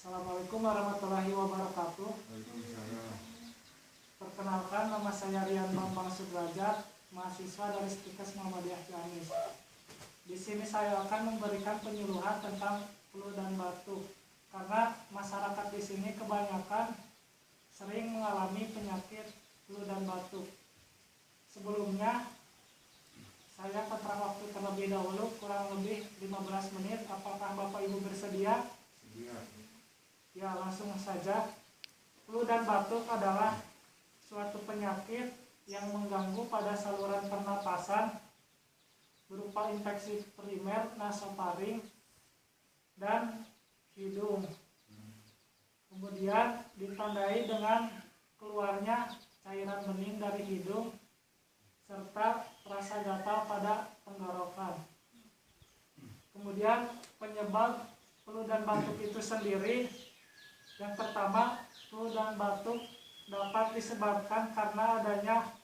Assalamualaikum warahmatullahi wabarakatuh. Waalaikumsalam. Perkenalkan, nama saya Rian Bambang Sudrajat, mahasiswa dari Stikes Muhammadiyah Ciamis. Di sini saya akan memberikan penyuluhan tentang flu dan batuk, karena masyarakat di sini kebanyakan sering mengalami penyakit flu dan batuk. Sebelumnya, saya kontrak waktu terlebih dahulu kurang lebih 15 menit. Apakah Bapak Ibu bersedia? Iya. Ya, langsung saja. Flu dan batuk adalah suatu penyakit yang mengganggu pada saluran pernapasan berupa infeksi primer nasofaring dan hidung. Kemudian ditandai dengan keluarnya cairan bening dari hidung serta rasa gatal pada tenggorokan. Kemudian penyebab flu dan batuk itu sendiri, yang pertama, flu dan batuk dapat disebabkan karena adanya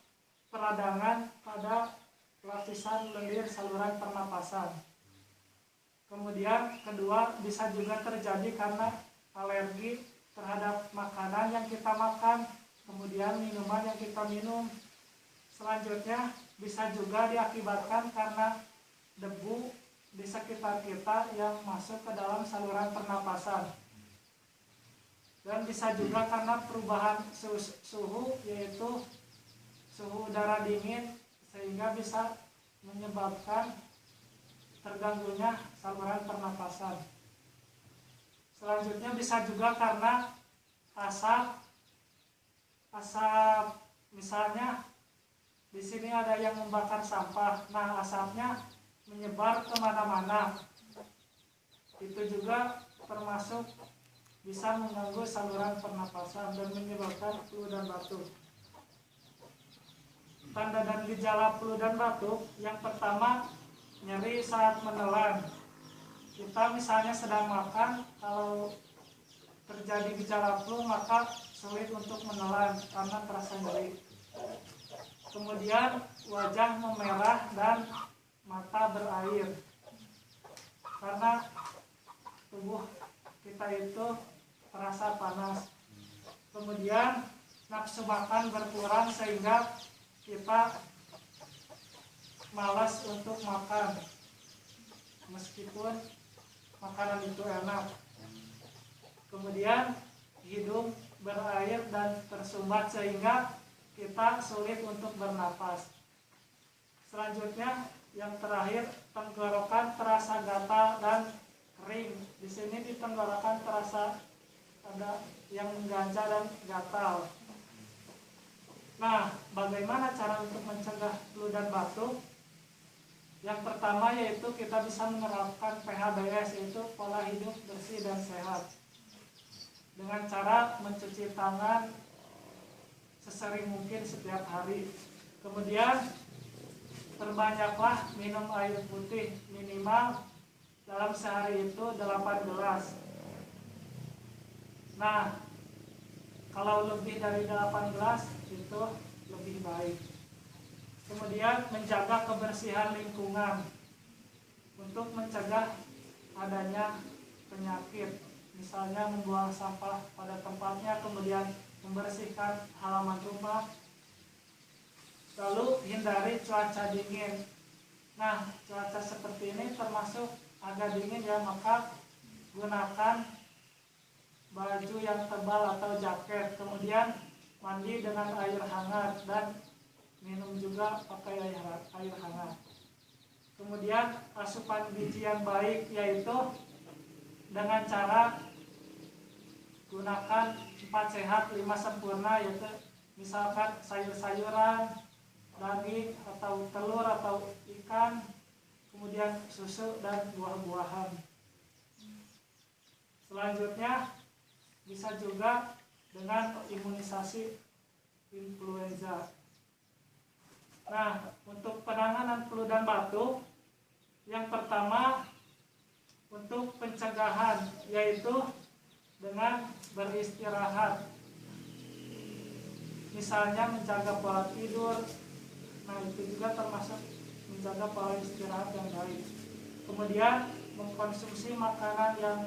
peradangan pada lapisan lendir saluran pernapasan. Kemudian kedua, bisa juga terjadi karena alergi terhadap makanan yang kita makan, kemudian minuman yang kita minum. Selanjutnya bisa juga diakibatkan karena debu di sekitar kita yang masuk ke dalam saluran pernapasan. Dan bisa juga karena perubahan suhu, yaitu suhu udara dingin, sehingga bisa menyebabkan terganggunya saluran pernapasan. Selanjutnya bisa juga karena asap, misalnya di sini ada yang membakar sampah. Nah, asapnya menyebar kemana-mana. Itu juga termasuk bisa mengganggu saluran pernapasan dan menyebabkan flu dan batuk. Tanda dan gejala flu dan batuk, yang pertama, nyeri saat menelan. Kita misalnya sedang makan, kalau terjadi gejala flu maka sulit untuk menelan karena terasa nyeri. Kemudian wajah memerah dan mata berair karena tubuh kita itu terasa panas. Kemudian nafsu makan berkurang sehingga kita malas untuk makan meskipun makanan itu enak. Kemudian hidung berair dan tersumbat sehingga kita sulit untuk bernapas. Selanjutnya yang terakhir, tenggorokan terasa gatal dan kering. Di sini di tenggorokan terasa ada yang mengganjal dan gatal. Nah, bagaimana cara untuk mencegah flu dan batuk? Yang pertama yaitu kita bisa menerapkan PHBS, yaitu pola hidup bersih dan sehat, dengan cara mencuci tangan sesering mungkin setiap hari. Kemudian perbanyaklah minum air putih, minimal dalam sehari itu 8 gelas. Nah, kalau lebih dari 8 gelas itu lebih baik. Kemudian menjaga kebersihan lingkungan untuk mencegah adanya penyakit. Misalnya membuang sampah pada tempatnya, kemudian membersihkan halaman rumah. Lalu hindari cuaca dingin. Nah, cuaca seperti ini termasuk agak dingin ya, maka gunakan baju yang tebal atau jaket. Kemudian mandi dengan air hangat dan minum juga pakai air hangat. Kemudian asupan gizi yang baik, yaitu dengan cara gunakan 4 sehat 5 sempurna, yaitu misalkan sayur-sayuran, daging atau telur atau ikan, kemudian susu dan buah-buahan. Selanjutnya bisa juga dengan imunisasi influenza. Nah, untuk penanganan flu dan batuk, yang pertama untuk pencegahan, yaitu dengan beristirahat. Misalnya menjaga pola tidur. Nah, itu juga termasuk menjaga pola istirahat yang baik. Kemudian mengkonsumsi makanan yang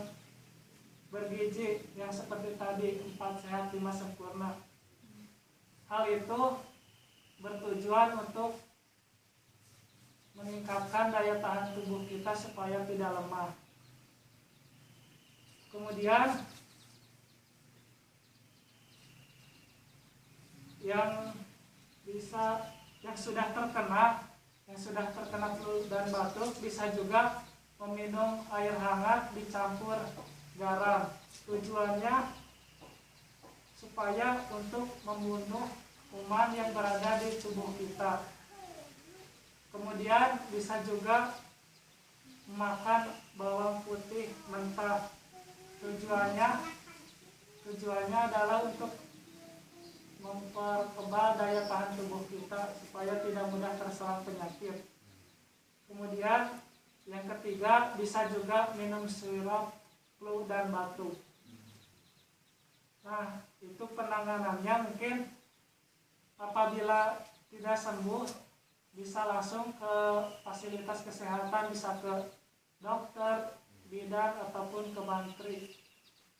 bergizi yang seperti tadi 4 sehat 5 sempurna. Hal itu bertujuan untuk meningkatkan daya tahan tubuh kita supaya tidak lemah. Kemudian yang sudah terkena flu dan batuk bisa juga meminum air hangat dicampur garam. Tujuannya supaya untuk membunuh kuman yang berada di tubuh kita. Kemudian bisa juga makan bawang putih mentah. Tujuannya adalah untuk mempertebal daya tahan tubuh kita supaya tidak mudah terserang penyakit. Kemudian yang ketiga, bisa juga minum sirup flu dan batuk. Nah, itu penanganannya. Mungkin apabila tidak sembuh, bisa langsung ke fasilitas kesehatan, bisa ke dokter, bidan, ataupun ke mantri,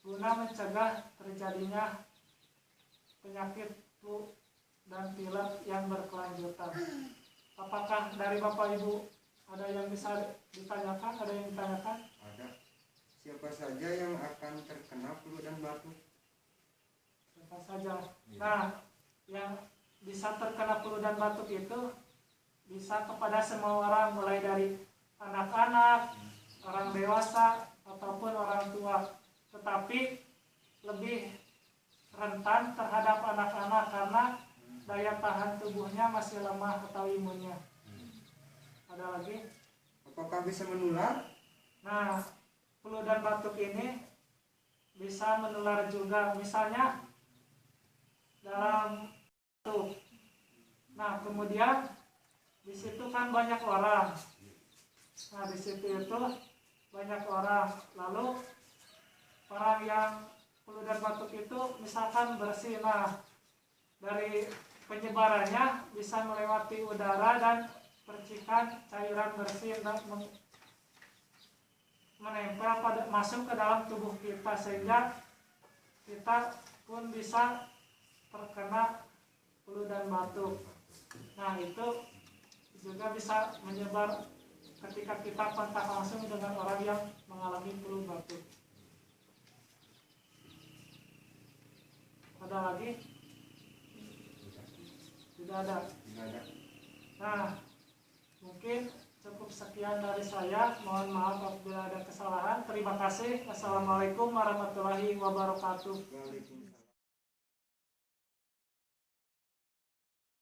guna mencegah terjadinya penyakit flu dan pilek yang berkelanjutan. Apakah dari Bapak Ibu ada yang bisa ditanyakan? Ada yang ditanyakan? Ada. Siapa saja yang akan terkena flu dan batuk? Siapa saja. Nah, yang bisa terkena flu dan batuk itu bisa kepada semua orang, mulai dari anak-anak, orang dewasa, ataupun orang tua. Tetapi lebih rentan terhadap anak-anak karena daya tahan tubuhnya masih lemah atau imunnya. Ada lagi? Apakah bisa menular? Nah, flu dan batuk ini bisa menular juga. Misalnya dalam batuk. Nah, kemudian di situ kan banyak orang. Nah, di situ itu banyak orang. Lalu orang yang flu dan batuk itu misalkan bersih. Nah, dari penyebarannya bisa melewati udara dan percikan cairan bersih dan menempel masuk ke dalam tubuh kita, sehingga kita pun bisa terkena flu dan batuk. Nah, itu juga bisa menyebar ketika kita kontak langsung dengan orang yang mengalami flu batuk. Ada lagi? Tidak ada. Nah, mungkin cukup sekian dari saya. Mohon maaf apabila ada kesalahan. Terima kasih. Assalamualaikum warahmatullahi wabarakatuh. Waalaikumsalam.